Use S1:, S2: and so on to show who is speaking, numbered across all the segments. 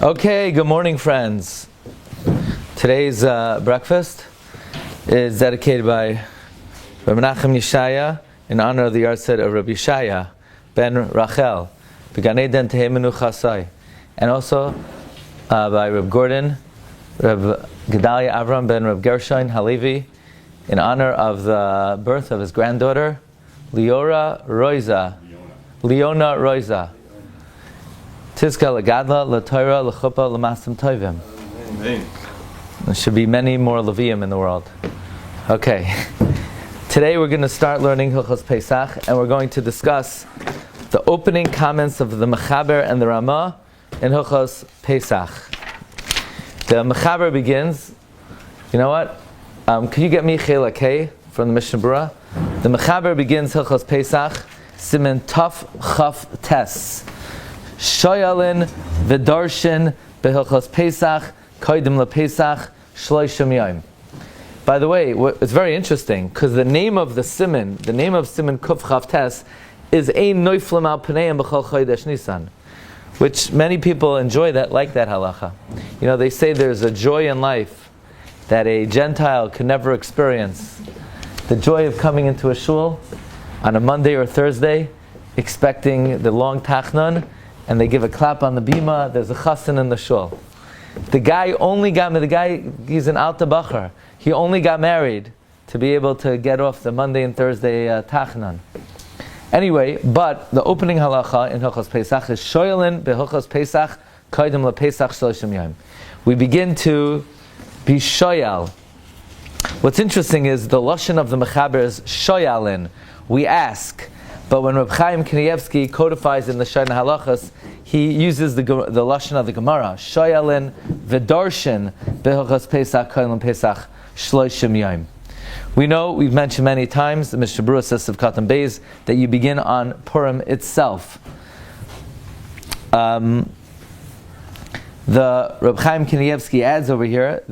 S1: Okay, good morning, friends. Today's breakfast is dedicated by Rabbi Menachem Yeshaya in honor of the yahrzeit of Rabbi Yeshaya ben Rachel, B'Gan Eden Tehei Menuchasai, and also by Reb Gordon, Reb Gedalia Avram ben Reb Gershon Halevi, in honor of the birth of his granddaughter, Leona Roiza. Tizka legadla, leTorah, lechuppah, lemasim tovim. Amen. There should be many more Levium in the world. Okay. Today we're going to start learning Hilchos Pesach, and we're going to discuss the opening comments of the Mechaber and the Ramah in Hilchos Pesach. The Mechaber begins, you know what? Can you get me Chela K from the Mishnah Berurah? The Mechaber begins Hilchos Pesach, Siman Taf Chaf Tes. Shoyalin v'darshin behilchos Pesach koidim lePesach shloishim yom. By the way, it's very interesting because the name of Siman Kuf Chaf Tes is Ein Noiflim Al Pneim B'chol Chodesh Nisan, which many people enjoy that, like that halacha. You know, they say there's a joy in life that a Gentile can never experience. The joy of coming into a shul on a Monday or Thursday, expecting the long tachnon, and they give a clap on the bima. There's a chassan in the shul. The guy, he's an alta bacher. He only got married to be able to get off the Monday and Thursday tachnan. Anyway, but the opening halacha in Hilchos Pesach is shoyalin behilchos Pesach koidim lePesach shloshim yom. We begin to be shoyal. What's interesting is the lashon of the Mechaber is shoyalin. We ask. But when Reb Chaim Kanievsky codifies in the Shana Halachas, he uses the lashon of the Gemara, Shoyalin v'darshin behilchos Pesach koidim Pesach shloishim yom. We know, we've mentioned many times, the Mishnah Berurah says of Katan Beis, that you begin on Purim itself. The Reb Chaim Kanievsky adds over here,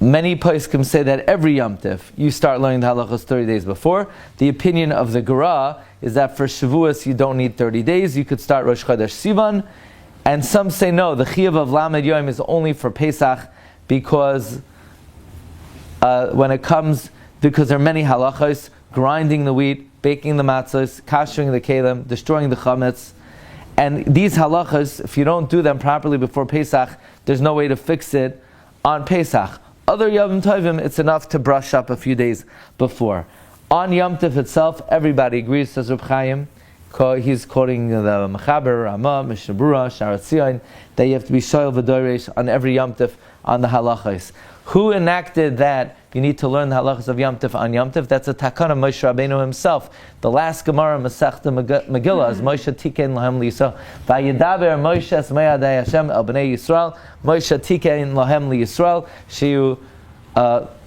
S1: many poskim say that every Yom Tif you start learning the halachos 30 days before. The opinion of the Gra is that for Shavuos you don't need 30 days. You could start Rosh Chodesh Sivan. And some say no, the Chiyuv of Lamed Yom is only for Pesach because there are many halachos, grinding the wheat, baking the matzos, kashering the kelim, destroying the chametz. And these halachos, if you don't do them properly before Pesach, there's no way to fix it on Pesach. Other Yom Tovim, it's enough to brush up a few days before. On Yom Tov itself, everybody agrees, says Reb Chaim. He's quoting the Mechaber, Ramah, Mishnah Berurah, Sharat Tzion, that you have to be shoyal v'doresh on every Yom Tov on the halachos. Who enacted that you need to learn the halachos of Yom Tov on Yom Tov? That's a takana of Moshe Rabbeinu himself. The last Gemara, Masechta Megillah, is Moshe Tikein Lahem Liyisrael. Vayidaber Moshe Esmeyadei Hashem El Bnei Yisrael. Moshe Tikein Lahem Liyisrael.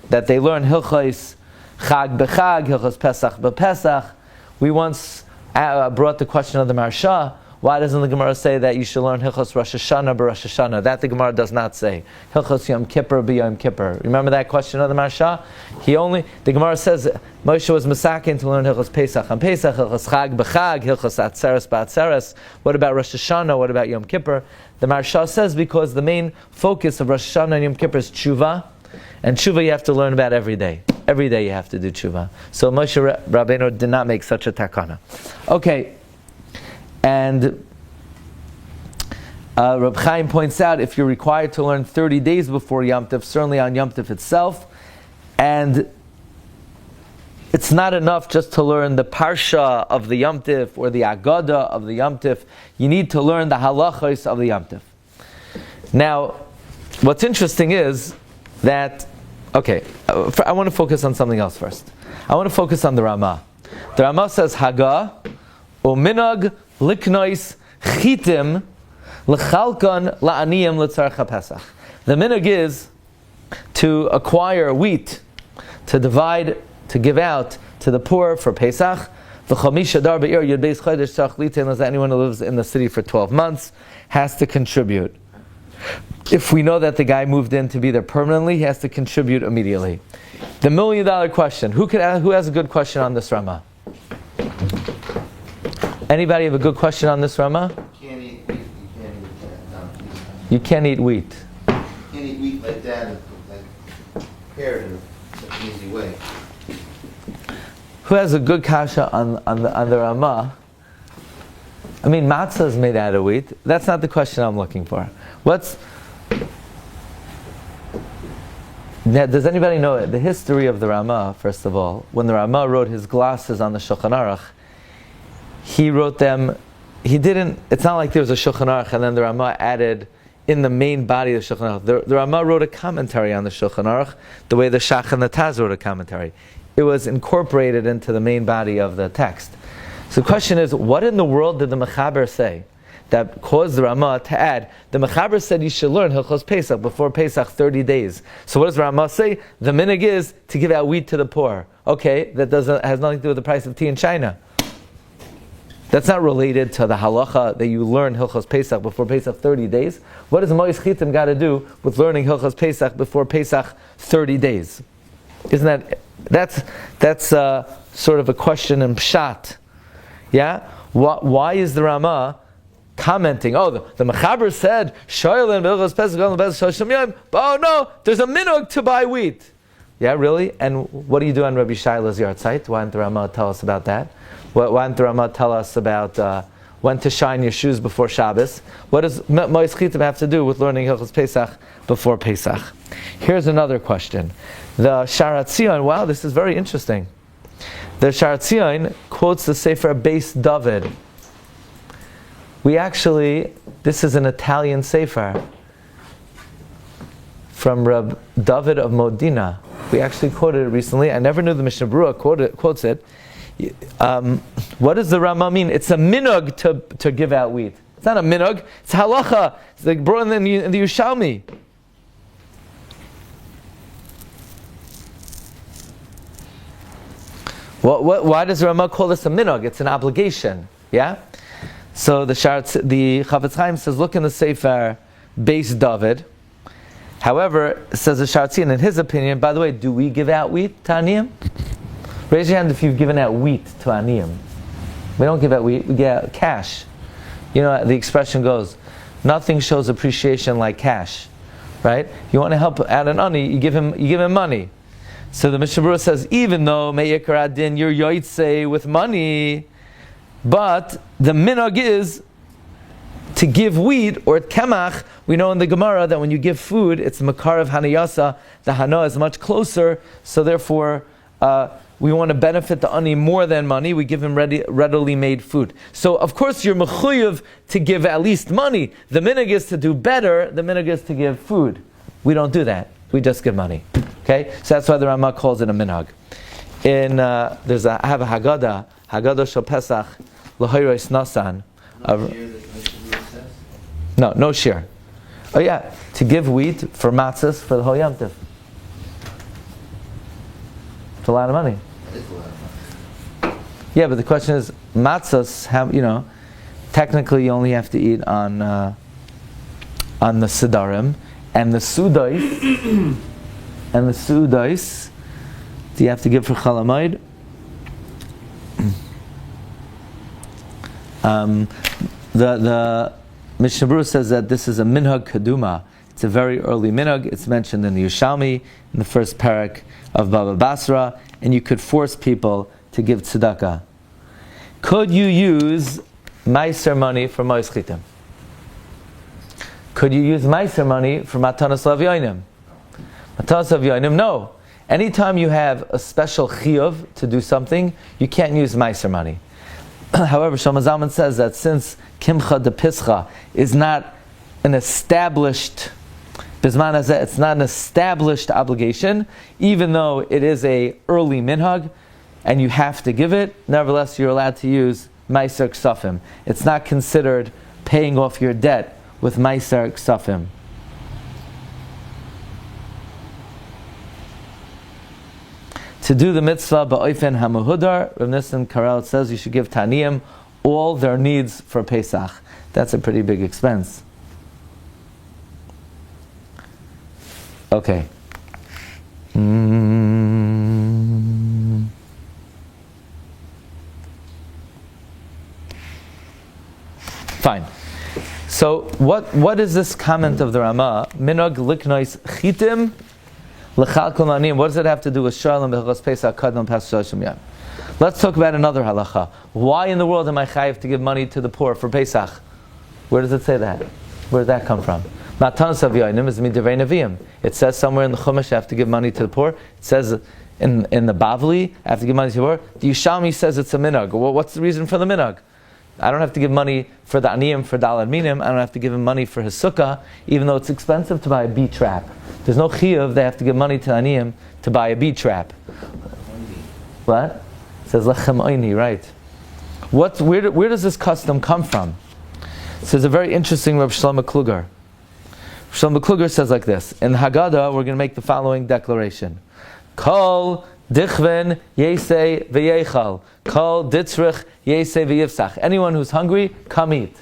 S1: That they learn Hilchos Chag B'Chag, Hilchos Pesach B'Pesach. We once brought the question of the Marsha. Why doesn't the Gemara say that you should learn Hilchos Rosh Hashanah b'Rosh Hashanah? That the Gemara does not say. Hilchos Yom Kippur b'Yom Kippur. Remember that question of the Marsha? The Gemara says Moshe was Masakin to learn Hilchos Pesach on Pesach, Hilchos Chag b'Chag, Hilchos Atzeres b'Atzeres. What about Rosh Hashanah? What about Yom Kippur? The Marsha says because the main focus of Rosh Hashanah and Yom Kippur is tshuva, and tshuva you have to learn about every day. Every day you have to do tshuva. So Moshe Rabbeinu did not make such a takana. Okay. And Reb Chaim points out if you're required to learn 30 days before Yom Tov, certainly on Yom Tov itself, and it's not enough just to learn the Parsha of the Yom Tov or the Agada of the Yom Tov. You need to learn the halachos of the Yom Tov. Now, what's interesting is that, I want to focus on something else first. I want to focus on the Ramah. The Ramah says, Haga, Uminag, Liknois chitim lechalkan la'aniyim letzarcha Pesach. The minhag is to acquire wheat, to divide, to give out to the poor for Pesach. V'chamisha dar be'ir yud beis chodesh tzarich litain, as anyone who lives in the city for 12 months has to contribute. If we know that the guy moved in to be there permanently, he has to contribute immediately. The $1 million question: who has a good question on this Ramah? Anybody have a good question on this Ramah? You can't eat wheat.
S2: You can't eat wheat like that, like prepared in such an easy way.
S1: Who has a good kasha on the Ramah? I mean, matzah is made out of wheat. That's not the question I'm looking for. Now, does anybody know the history of the Ramah, first of all? When the Ramah wrote his glosses on the Shulchan Aruch, he wrote them, it's not like there was a Shulchan Aruch and then the Ramah added in the main body of the Shulchan Aruch. The Ramah wrote a commentary on the Shulchan Aruch, the way the Shach and the Taz wrote a commentary. It was incorporated into the main body of the text. So the question is, what in the world did the Mechaber say that caused the Ramah to add? The Mechaber said you should learn Hilchos Pesach before Pesach 30 days. So what does the Ramah say? The minhag is to give out wheat to the poor. Okay, that has nothing to do with the price of tea in China. That's not related to the halacha that you learn Hilchos Pesach before Pesach 30 days. What does Mois Chitim got to do with learning Hilchos Pesach before Pesach 30 days? Isn't that's sort of a question in Pshat? Yeah? Why is the Ramah commenting, the Mechaber said, oh no, there's a minhag to buy wheat. Yeah, really? And what do you do on Rabbi Shaila's yahrzeit? Why didn't the Ramah tell us about that? Why didn't the Ramah tell us about when to shine your shoes before Shabbos? What does Mois Chitim have to do with learning Hilchos Pesach before Pesach? Here's another question. The Sharat Tzion, wow, this is very interesting. The Sharat Tzion quotes the Sefer Beis David. This is an Italian Sefer from Reb David of Modena. We actually quoted it recently. I never knew the Mishnah Berurah quotes it. What does the Ramah mean? It's a minhag to give out wheat. It's not a minhag, it's halacha. It's like brought in the Yushalmi. Why does the Ramah call this a minhag? It's an obligation. Yeah? So the Chavetz Chaim says, look in the Sefer Beis David. However, says the Sharat Tzion, in his opinion, by the way, do we give out wheat to Aniyim? Raise your hand if you've given out wheat to Aniyim. We don't give out wheat, we give out cash. You know, the expression goes, nothing shows appreciation like cash. Right? You want to help out an ani, you give him money. So the Mishnah Berurah says, even though Me'ikar Adin, you're yoytzei with money, but the minhag is to give wheat or kemach. We know in the Gemara that when you give food, it's makar of hanayasa. The hana is much closer, so therefore we want to benefit the ani more than money. We give him readily made food. So of course you're mechuyev to give at least money. The minhag is to do better. The minhag is to give food. We don't do that. We just give money. Okay, so that's why the Ramah calls it a minhag. I have a Haggadah Shel Pesach L'Hoyros Nasan. No shir. Oh yeah, to give wheat for matzahs for the whole Yom Tov. It's a lot of money.
S2: That is a lot of money.
S1: Yeah, but the question is, matzahs have, technically you only have to eat on the Sidarim, and the Sudais, do you have to give for Chalamoid? The Mishnah Berurah says that this is a minhag kaduma. It's a very early minhag. It's mentioned in the Yushalmi, in the first parak of Baba Basra, and you could force people to give tzedakah. Could you use meiser money for Mois Chitim? Could you use meiser money for Matanos Lavyonim? Matanos Lavyonim, no. Anytime you have a special chiyuv to do something, you can't use meiser money. However, Shlomo Zalman says that since Kimcha de Pischa is not an established, Bizman Hazeh, it's not an established obligation, even though it is a early minhag, and you have to give it, nevertheless you're allowed to use Meiser Ksafim. It's not considered paying off your debt with Meiser Ksafim. To do the mitzvah ba'ofen hamuhudar, Rav Nissen Karel says you should give Taniyim all their needs for Pesach. That's a pretty big expense. Okay. Fine. So what is this comment of the Rama? Minog liknois chitim l'chal kol aniyim. What does it have to do with Shalom b'chos Pesach kadmon pas shloshim yom? Let's talk about another halacha. Why in the world am I chayiv to give money to the poor for Pesach? Where does it say that? Where did that come from? Matanos Aviyanim is midivrei Neviim. It says somewhere in the Chumash I have to give money to the poor. It says in the Bavli I have to give money to the poor. The Yushalmi says it's a minhag. Well, what's the reason for the minhag? I don't have to give money for the aniyim for dalad minim. I don't have to give him money for his sukkah, even though it's expensive to buy a bee trap. There's no chiyuv. They have to give money to aniyim to buy a bee trap. What? It says lechem oini, right? Where does this custom come from? So there's a very interesting Reb Shlomo Kluger. Shlomo Kluger says like this. In the Haggadah, we're going to make the following declaration. Kol dichven yesei v'yechal. Kol ditzrich yesei v'yivsach. Anyone who's hungry, come eat.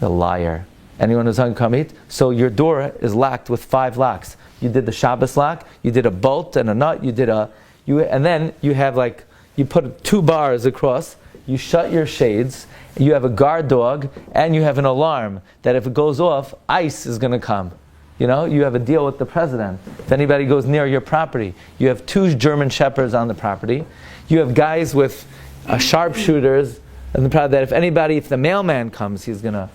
S1: The liar. Anyone who's hungry, come eat. So your door is locked with 5 locks. You did the Shabbos lock, you did a bolt and a nut, and then you have you put 2 bars across, you shut your shades, you have a guard dog, and you have an alarm that if it goes off, ICE is going to come. You have a deal with the president. If anybody goes near your property, you have 2 German shepherds on the property. You have guys with sharpshooters on the property that if the mailman comes, he's going to...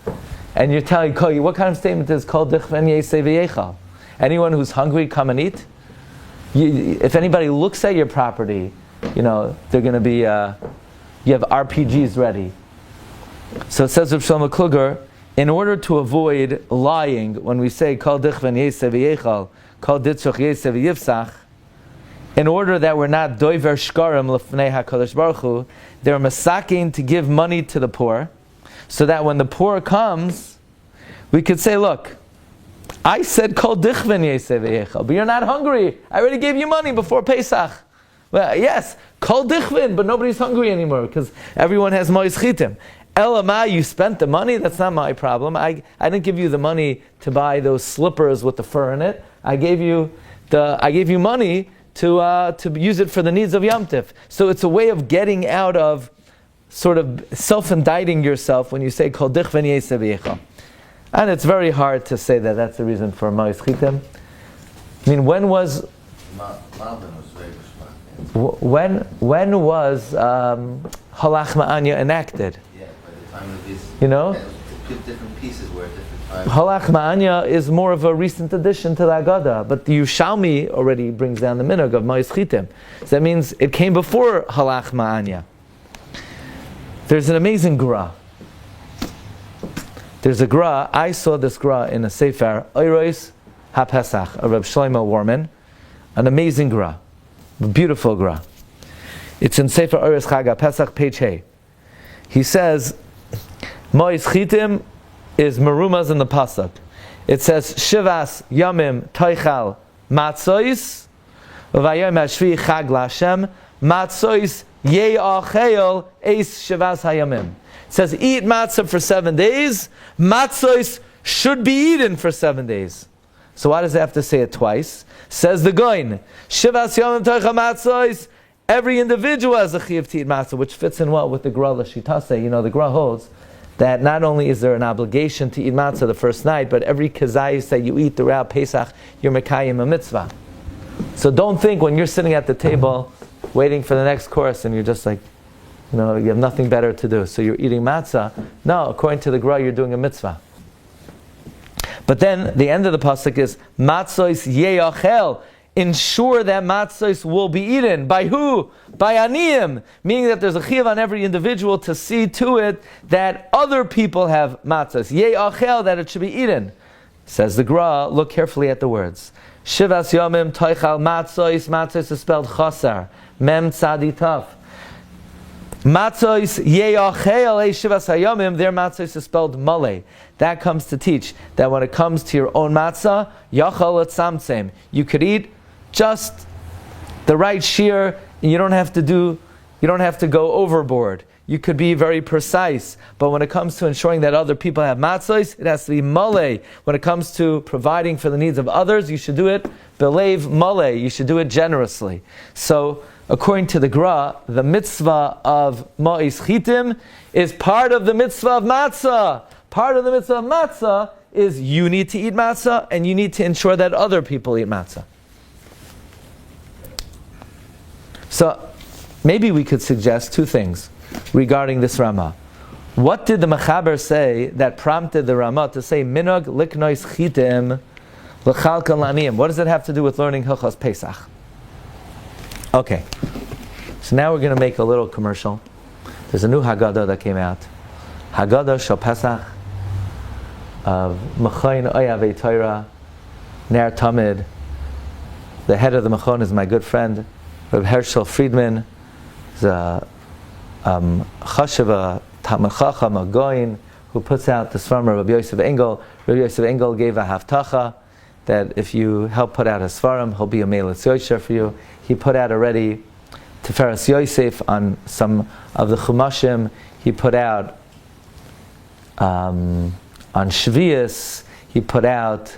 S1: And you're telling, what kind of statement is Kol dichven yesei v'yechal? Anyone who's hungry, come and eat. If anybody looks at your property, they're going to be... you have RPGs ready. So it says of Shlomo Kluger, in order to avoid lying, when we say Kol dichven yesei v'yechal, Kol ditzrich yesei v'yivsach, in order that we're not doiver shkarim l'fnei HaKadosh Baruch Hu, they're masaking to give money to the poor, so that when the poor comes, we could say, look, I said Kol dichven yesei v'yechal, but you're not hungry. I already gave you money before Pesach. Well, yes, Kol dichven, but nobody's hungry anymore because everyone has mois chitim. Elamai, you spent the money. That's not my problem. I didn't give you the money to buy those slippers with the fur in it. I gave you money to use it for the needs of Yom Tif. So it's a way of getting out of sort of self-indicting yourself when you say Kol dichven yesei v'yechal. And it's very hard to say that that's the reason for mois chitim. I mean, when was Halach Ma'anya enacted?
S2: Different pieces were at different times.
S1: Halach Ma'anya is more of a recent addition to the Haggadah, but the Yushalmi already brings down the minhag of Mois Chitim. So that means it came before Halach Ma'anya. There's an amazing Gra. There's a Gra, I saw this Gra in a Sefer, Oyros HaPesach, of Reb Shlomo Warman, an amazing Gra, a beautiful Gra. It's in Sefer Oyros Chag HaPesach, page Hey. He says, Mois Chitim is Merumas in the Pasuk. It says, Shivas Yamim Toichal Matzois, V'vayom Hashvi Chag L'Hashem, Matzois Ye'achel Eis Shivas Hayamim. It says, eat matzah for 7 days. Matzois should be eaten for 7 days. So why does it have to say it twice? Says the Goin, Shivas Yamim Toichal Matzois, every individual has a chiyuv to eat matzah, which fits in well with the Gra L'Shitase. The Gra holds that not only is there an obligation to eat matzah the first night, but every kazayis that you eat throughout Pesach, you're mekayim a mitzvah. So don't think when you're sitting at the table waiting for the next course and you're just like, you have nothing better to do, so you're eating matzah. No, according to the Gra, you're doing a mitzvah. But then the end of the pasuk is matzos ye'achel. Ensure that matzos will be eaten. By who? By aniyim. Meaning that there's a chiyuv on every individual to see to it that other people have matzos. Ye'achel, that it should be eaten. Says the Gra, look carefully at the words. Shivas yomim toichal matzos. Matzos is spelled chasar. Mem tzadi taf. Matzos ye'achel shivas hayomim. Their matzos is spelled malay. That comes to teach that when it comes to your own matzah, yachal etzamtzem. You could eat just the right shear. You don't have to go overboard. You could be very precise. But when it comes to ensuring that other people have matzos, it has to be malay. When it comes to providing for the needs of others, you should do it belev malay. You should do it generously. So, according to the Gra, the mitzvah of Mois Chitim is part of the mitzvah of matzah. part of the mitzvah of matzah is you need to eat matzah and you need to ensure that other people eat matzah. So maybe we could suggest two things regarding this Ramah. What did the Mechaber say that prompted the Ramah to say minog liknois chitim l'chal kalaniyim? What does it have to do with learning Hilchos Pesach? Okay, so now we're going to make a little commercial. There's a new Haggadah that came out. Haggadah Shel Pesach of Mechain Oyavei Torah Ner Tamid. The head of the Mechon is my good friend Reb Herschel Friedman. He's a Chashiva Talmid Chacham, a Goyin, who puts out the Sfarim of Rabbi Yosef Engel. Rabbi Yosef Engel gave a haftacha that if you help put out his Sfarim, he'll be a Meilitz Yosher for you. He put out already Tiferes Yosef on some of the Chumashim. He put out on Shvius. He put out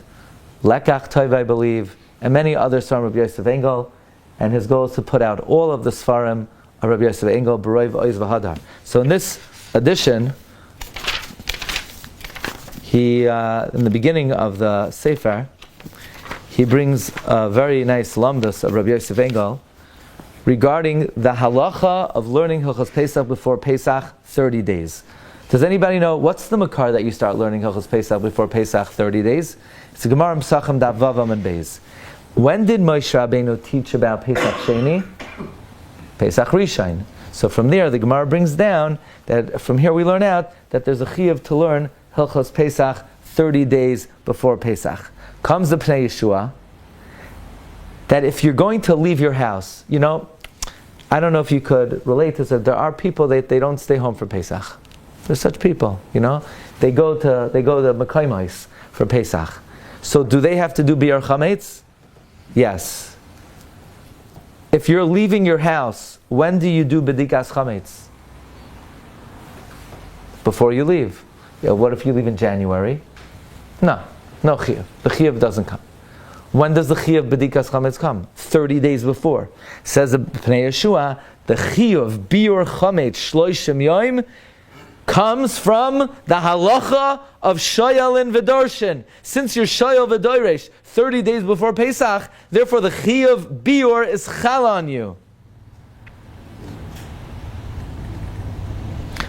S1: Lekach Tov, I believe, and many other Sfarim of Rabbi Yosef Engel. And his goal is to put out all of the Sfarim of Rabbi Yosef Engel, B'Roiv Oiz V'Hadar. So in this edition, he, in the beginning of the Sefer, he brings a very nice lamdas of Rabbi Yosef Engel regarding the halacha of learning Hilchos Pesach before Pesach 30 days. Does anybody know what's the makar that you start learning Hilchos Pesach before Pesach 30 days? It's a Gemara Pesachim Daf Vav Amud Beis. When did Moshe Rabbeinu teach about Pesach Sheni? Pesach Rishon. So from there, the Gemara brings down that from here we learn out that there's a chiyuv to learn Hilchos Pesach 30 days before Pesach. Comes the Pnei Yeshua that if you're going to leave your house, you know, I don't know if you could relate to this. There are people that they don't stay home for Pesach. There's such people, you know. They go to Mekaimais for Pesach. So do they have to do Biur Chametz? Yes. If you're leaving your house, when do you do Bedikas Chametz? Before you leave. Yeah, what if you leave in January? No chiyuv. The chiyuv doesn't come. When does the chiyuv Bedikas Chametz come? 30 days before. Says the Pnei Yeshua, the chiyuv Biur Chametz Shloishim Yoim comes from the halacha of Shoyalin V'Dorshin. Since you're Shoyal V'Doresh 30 days before Pesach, therefore the chiyuv Biur is chal on you.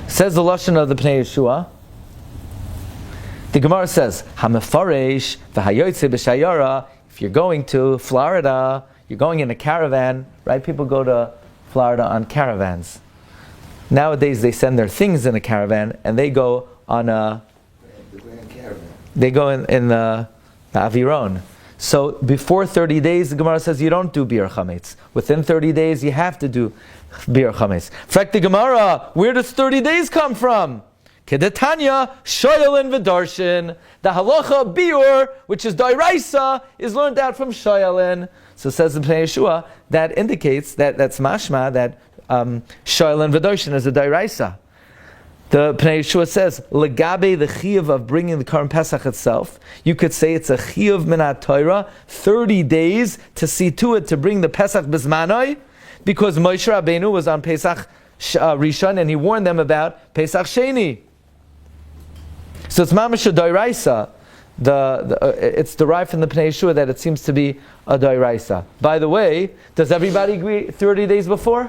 S1: Says the lashon of the Pnei Yeshua. The Gemara says, "Hamefaresh v'hayotze b'shayara." If you're going to Florida, you're going in a caravan, right? People go to Florida on caravans. Nowadays, they send their things in a caravan, and they go on the Grand Caravan. They go in the Aviron. So before 30 days, the Gemara says you don't do Biur Chametz. Within 30 days, you have to do Biur Chametz. In fact, the Gemara, where does 30 days come from? Kedetanya, Shoyalin V'Darshin. The halacha of Biur, which is Dairaisa, is learned out from Shoyalin. So says the Pnei Yeshua, that indicates that's mashma, that Shoyalin V'Darshin is a Dairaisa. The Pnei Yeshua says, Legabe, the chiyuv of bringing the Korban Pesach itself, you could say it's a chiyuv minat Torah, 30 days to see to it to bring the Pesach Bizmanoi, because Moshe Rabbeinu was on Pesach Rishon and he warned them about Pesach Sheni. So it's mamash a Dairaisa. It's derived from the Pnei Yeshua that it seems to be a Dairaisa. By the way, does everybody agree 30 days before?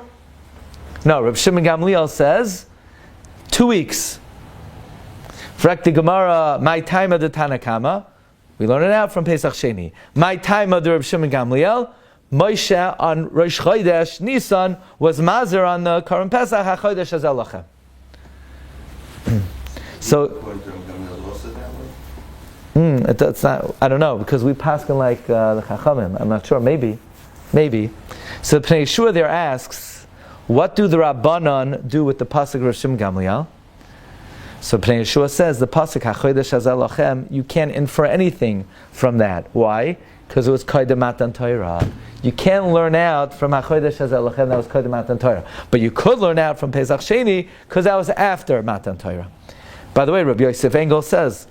S1: No, Reb Shimon Gamliel says 2 weeks. Frak the Gemara, my time of the Tanakama, we learn it out from Pesach Sheni. My time of the Reb Shimon Gamliel, Moshe on Rosh Chodesh Nisan was Mazer on the Korban Pesach HaChodesh Hazel Lachem. So it's not. I don't know, because we paskin like the Chachamim. I'm not sure. Maybe. So the Pnei Yeshua there asks, what do the Rabbanon do with the pasuk Rosh Shimon Gamliel? So Pnei Yeshua says the pasuk HaChodesh Hazel Lachem, you can't infer anything from that. Why? Because it was Koydem Matan Torah. You can't learn out from HaChodesh Hazel Lachem that was Koydem Matan Torah, but you could learn out from Pesach Sheni because that was after Matan Torah. By the way, Rabbi Yosef Engel says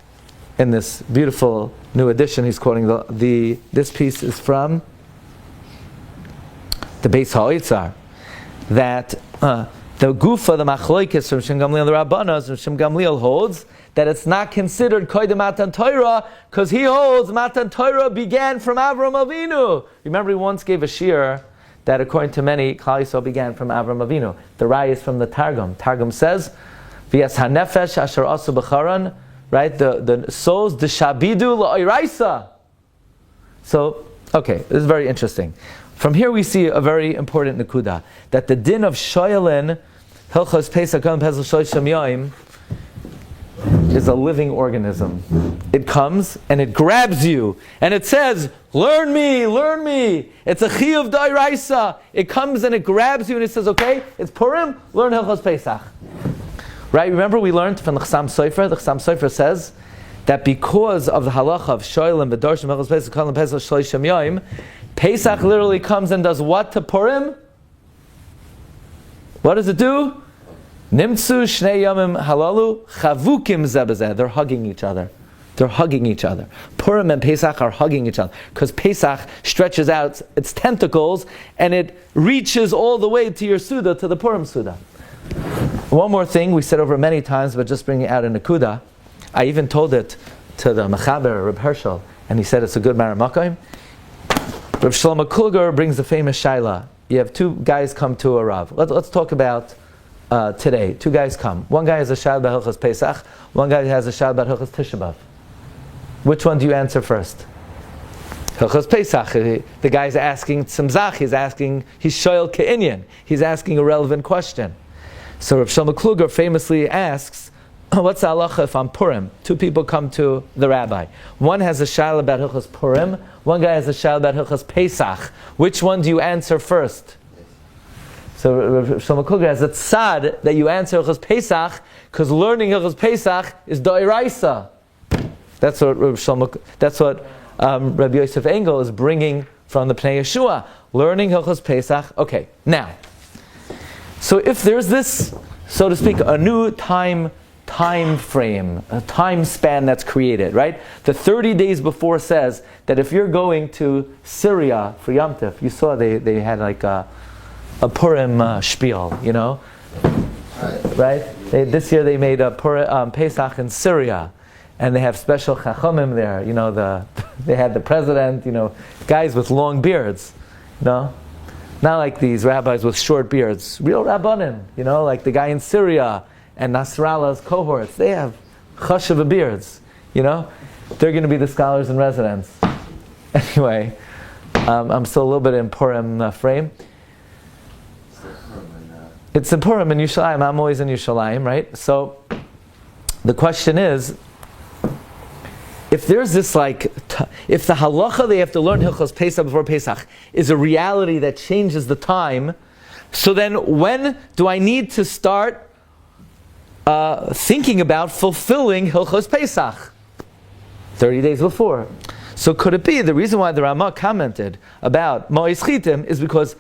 S1: in this beautiful new edition, he's quoting this piece is from the Beis HaOitzar, that the Gufa, the Machloikis from Shem Gamliel the Rabbanos, and Shem Gamliel holds that it's not considered Koydem Matan Torah because he holds Matan Torah began from Avram Avinu. Remember, he once gave a shiur that according to many, Klal Yisrael began from Avram Avinu. The Rai is from the Targum. Targum says, V'yas hanefesh asher asu b'charan, right? The souls, the shabidu la'iraisa. So, okay, this is very interesting. From here we see a very important nekuda, that the din of shoylin, Hilchos Pesach and Pesach Shloshim Yom, is a living organism. It comes and it grabs you and it says, learn me, learn me. It's a chiyuv d'oraisa. It comes and it grabs you and it says, okay, it's Purim, learn Hilchos Pesach. Right, remember we learned from the Chassam Sofer. The Chassam Sofer says that because of the halacha of shoylin, b'dorshim, Hilchos Pesach, and Pesach Shloshim Yom, Pesach literally comes and does what to Purim? What does it do? Nimtzu shnei yamim halalu chavukim zebazeh. They're hugging each other. They're hugging each other. Purim and Pesach are hugging each other because Pesach stretches out its tentacles and it reaches all the way to your Suda, to the Purim Suda. One more thing we said over many times, but just bringing out a nekuda. I even told it to the Mechaber, Reb Herschel, and he said it's a good Maramakim. Reb Shlomo Kluger brings the famous shaila. You have two guys come to a Rav. Let's talk about today. Two guys come. One guy has a shaila about Hilchos Pesach. One guy has a shaila about Hilchos Tisha B'Av. Which one do you answer first? Hilchos Pesach. The guy's asking tzimzach. He's shoyel ke'inyan. He's asking a relevant question. So Reb Shlomo Kluger famously asks, what's the halacha if on Purim? Two people come to the rabbi. One has a shaila about Hilchos Purim. One guy has a shaila about Hilchos Pesach. Which one do you answer first? So Shlomo Kluger has a tzad that you answer Hilchos Pesach because learning Hilchos Pesach is d'oraisa. That's what Rabbi Yosef Engel is bringing from the Pnei Yeshua. Learning Hilchos Pesach. Okay, now, so if there's this, so to speak, a new time frame, a time span that's created, right? The 30 days before says that if you're going to Syria for Yom Tov, you saw they had like a Purim spiel, you know? Right? This year they made a Purim, Pesach in Syria, and they have special chachamim there, you know, they had the president, you know, guys with long beards, you know? Not like these rabbis with short beards, real rabbanim, you know, like the guy in Syria, and Nasrallah's cohorts, they have chashuva beards, you know? They're going to be the scholars in residence. Anyway, I'm still a little bit in Purim frame. It's in Purim in Yerushalayim. I'm always in Yerushalayim, right? So, the question is, if there's this if the halacha they have to learn Hilchos Pesach before Pesach is a reality that changes the time, so then when do I need to start thinking about fulfilling Hilchos Pesach? 30 days before. So could it be the reason why the Ramah commented about Ma'is Chitim is because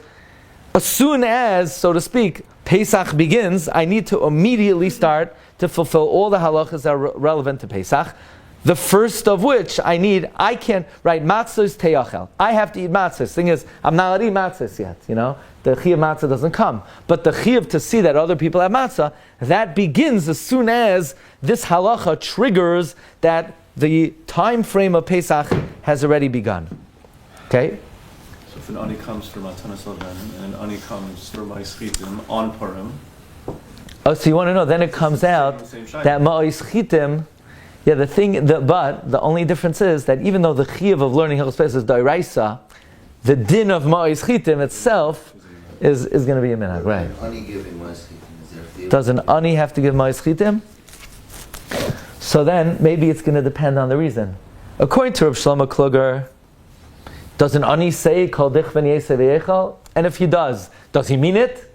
S1: as soon as, so to speak, Pesach begins, I need to immediately start to fulfill all the halachas that are relevant to Pesach. The first of which I can't, right, matzah is teyachel. I have to eat matzah. The thing is, I'm not allowed to eat matzahs yet, you know? The chiyuv matzah doesn't come. But the chiyuv to see that other people have matzah, that begins as soon as this halacha triggers that the time frame of Pesach has already begun. Okay?
S3: So if an ani comes for Matanas Lavin and an ani comes for Ma'is Chitim on Purim.
S1: Oh, so you want to know, then it comes out that Ma'is Chitim, yeah, but the only difference is that even though the chiyuv of learning Hilchos Pesach is d'oraisa, the din of Ma'is Chitim itself is going to be a minhag, right? Does an ani have to give Ma'is Chitim? So then maybe it's going to depend on the reason. According to Reb Shlomo Kluger, does an ani say Kol dich v'niyesei v'yechal? And if he does he mean it?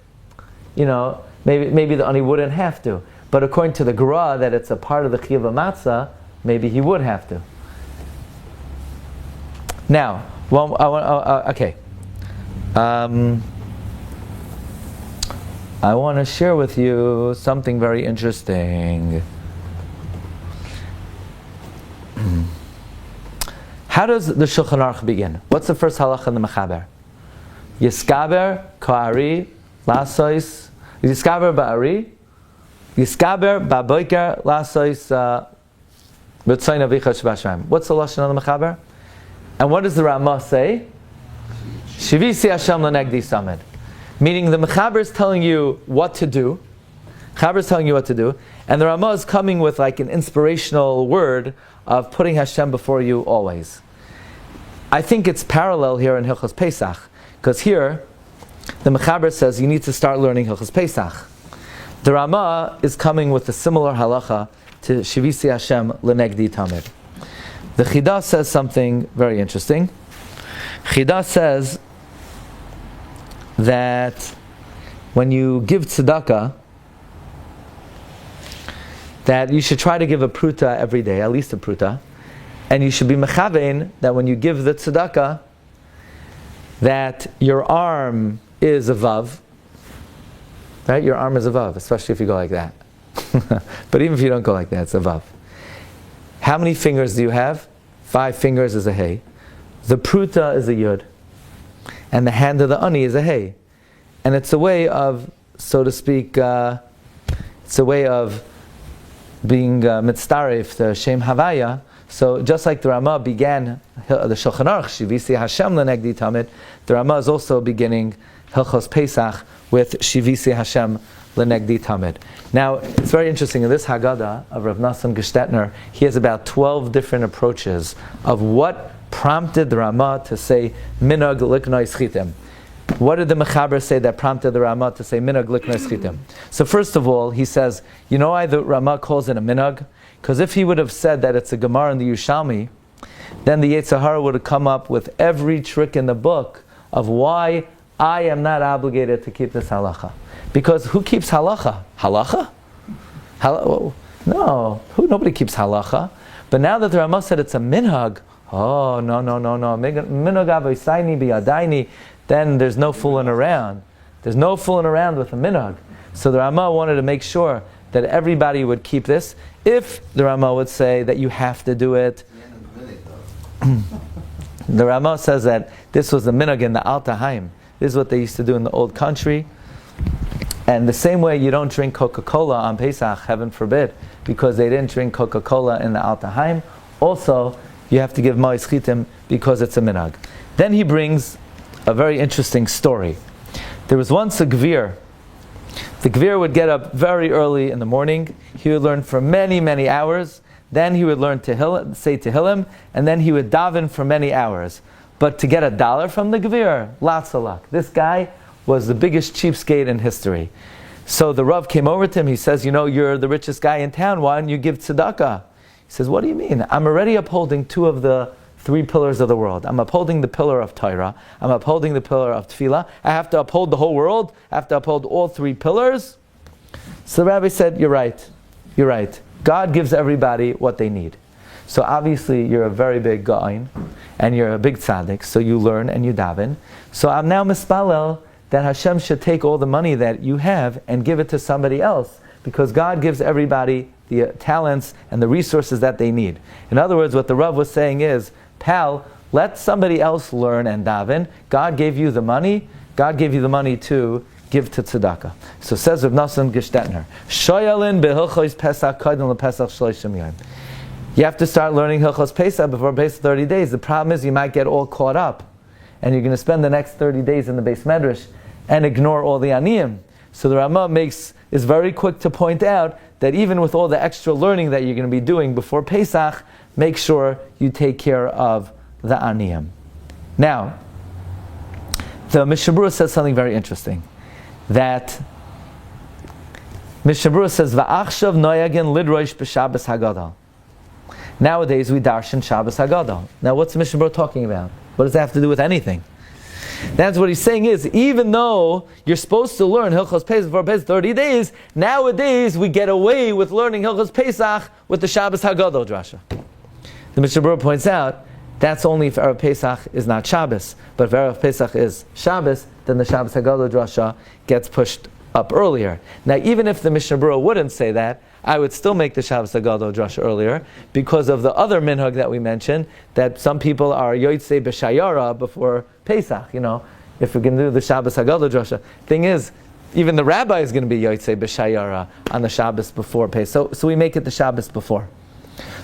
S1: You know, maybe the ani wouldn't have to. But according to the Gra, that it's a part of the chiyuv matzah, maybe he would have to. Now, okay. I want to share with you something very interesting. How does the Shulchan Aruch begin? What's the first halacha in the Mechaber? Yiskaber, Ka'ari, Lasois. Yiskaber ba'ari. Yiskaber baboiker lasois b'tzayin avicha shvashraim. What's the lashon of the mechaber? And what does the Ramah say? Shivisi Hashem lenegdi samid. Meaning the mechaber is telling you what to do. Mechaber is telling you what to do, and the Ramah is coming with like an inspirational word of putting Hashem before you always. I think it's parallel here in Hilchos Pesach, because here the mechaber says you need to start learning Hilchos Pesach. The Ramah is coming with a similar halacha to Shivisi Hashem lenegdi tamid. The Chida says something very interesting. Chida says that when you give tzedakah, that you should try to give a pruta every day, at least a pruta, and you should be mechavein that when you give the tzedakah, that your arm is a vav, right? Your arm is a vav, especially if you go like that. But even if you don't go like that, it's a vav. How many fingers do you have? 5 fingers is a hey. The pruta is a yud. And the hand of the ani is a hey. And it's a way of, so to speak, it's a way of being mitztaref, the Shem Havaya. So just like the Ramah began the Shulchan Aruch, Shivisi Hashem lenegdi tamid, the Ramah is also beginning Hilchos Pesach with Shivisi Hashem lenegdi tamid. Now, it's very interesting, in this Haggadah of Rav Nosson Gestetner, he has about 12 different approaches of what prompted the Ramah to say minhag liknoi schitim. What did the Mechaber say that prompted the Ramah to say minhag liknoi schitim? So first of all, he says, you know why the Ramah calls it a minhag? Because if he would have said that it's a Gemara in the Yerushalmi, then the Yetzer Hara would have come up with every trick in the book of why I am not obligated to keep this halacha. Because who keeps halacha? Halacha? No, nobody keeps halacha. But now that the Ramah said it's a minhag, oh, no. Minhag avosaini biyadaini, then there's no fooling around. There's no fooling around with a minhag. So the Ramah wanted to make sure that everybody would keep this. If the Ramah would say that you have to do it, the Ramah says that this was the minhag in the Altaheim. This is what they used to do in the old country. And the same way you don't drink Coca-Cola on Pesach, heaven forbid, because they didn't drink Coca-Cola in the Altaheim. Also, you have to give Ma'is Chitim because it's a minhag. Then he brings a very interesting story. There was once a Gvir. The Gvir would get up very early in the morning. He would learn for many, many hours. Then he would learn to say Tehillim, and then he would daven for many hours. But to get $1 from the Gvir, lots of luck. This guy was the biggest cheapskate in history. So the Rav came over to him. He says, you're the richest guy in town. Why don't you give tzedakah? He says, what do you mean? I'm already upholding 2 of the 3 pillars of the world. I'm upholding the pillar of Torah. I'm upholding the pillar of Tefillah. I have to uphold the whole world. I have to uphold all 3 pillars. So the rabbi said, you're right. God gives everybody what they need. So obviously you're a very big ga'in, and you're a big tzaddik, so you learn and you daven. So I'm now mispalel that Hashem should take all the money that you have and give it to somebody else, because God gives everybody the talents and the resources that they need. In other words, what the Rav was saying is, pal, let somebody else learn and daven. God gave you the money. God gave you the money to give to tzedakah. So says Rav Nosson Gestetner, Shoyalin behilchos Pesach kodem lePesach shloshim yom. You have to start learning Hilchos Pesach before Pesach 30 days. The problem is you might get all caught up, and you're going to spend the next 30 days in the Beis Medrash and ignore all the aniyim. So the Ramah is very quick to point out that even with all the extra learning that you're going to be doing before Pesach, make sure you take care of the aniyim. Now, the Mishnah Berurah says something very interesting. That Mishnah Berurah says, "Va'achshav noyagin lidrosh b'Shabbos Hagadol." Nowadays we darshan Shabbos Hagadol. Now, what's Mishnah Berurah talking about? What does that have to do with anything? That's what he's saying is, even though you're supposed to learn Hilchos Pesach for 30 days, nowadays we get away with learning Hilchos Pesach with the Shabbos Hagadol drasha. The Mishnah Berurah points out, that's only if Erev Pesach is not Shabbos. But if Erev Pesach is Shabbos, then the Shabbos Hagadol drasha gets pushed up earlier. Now, even if the Mishnah Berurah wouldn't say that, I would still make the Shabbos Hagadol drasha earlier because of the other minhag that we mentioned, that some people are yotzei b'shayara before Pesach. If we can do the Shabbos Hagadol drasha. Thing is, Even the rabbi is going to be Yotzei B'Shayara on the Shabbos before Pesach. So we make it the Shabbos before.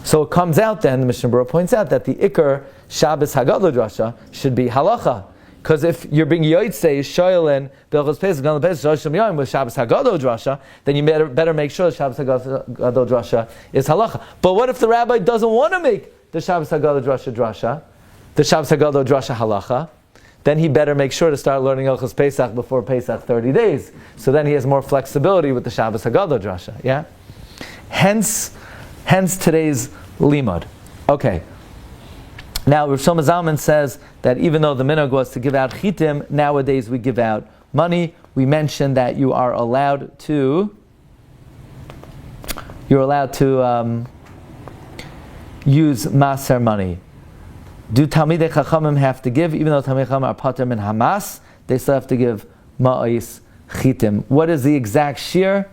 S1: So it comes out then, the Mishnah Berurah points out that the Iker Shabbos Hagadol Drasha should be halacha. Because if you're being Yotzei, Shoyalin, Bilchos Pesach, Gadol Pesach, Rosh Hashanah with Shabbos Hagadol Drasha, then you better make sure the Shabbos Hagadol Drasha is halacha. But what if the rabbi doesn't want to make the Shabbos Hagadol Drasha, the Shabbos Hagadol Drasha halacha? Then he better make sure to start learning Hilchos Pesach before Pesach 30 days. So then he has more flexibility with the Shabbos Hagadol Drasha. Yeah? Hence today's limud. Okay. Now, Rav Shlomo Zalman says that even though the minhag was to give out chitim, nowadays we give out money. We mentioned that you are allowed to use maser money. Do Talmidei Chachamim have to give, even though Talmidei Chachamim are pater min hamas, they still have to give ma'is chitim. What is the exact shir?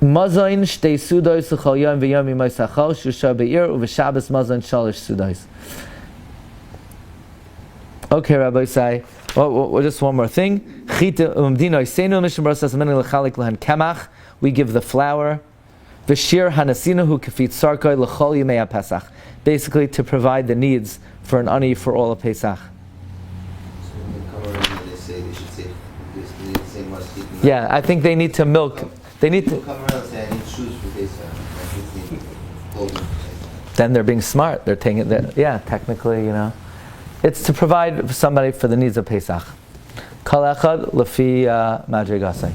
S1: Mazayin shtei sudos l'chol yom v'yom imay sachal shusha be'ir u'v'shabbos mazayin shalish sudos. Okay, Rabbi Say. Well, just one more thing. We give the flour. Basically, to provide the needs for an ani for all of Pesach. Yeah, I think they need to milk. They need to. Then they're being smart. They're taking it. Yeah, technically, It's to provide somebody for the needs of Pesach. Kol echad lefi madrigasei.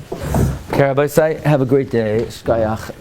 S1: Okay, Rabbi Say, have a great day. Shkayach.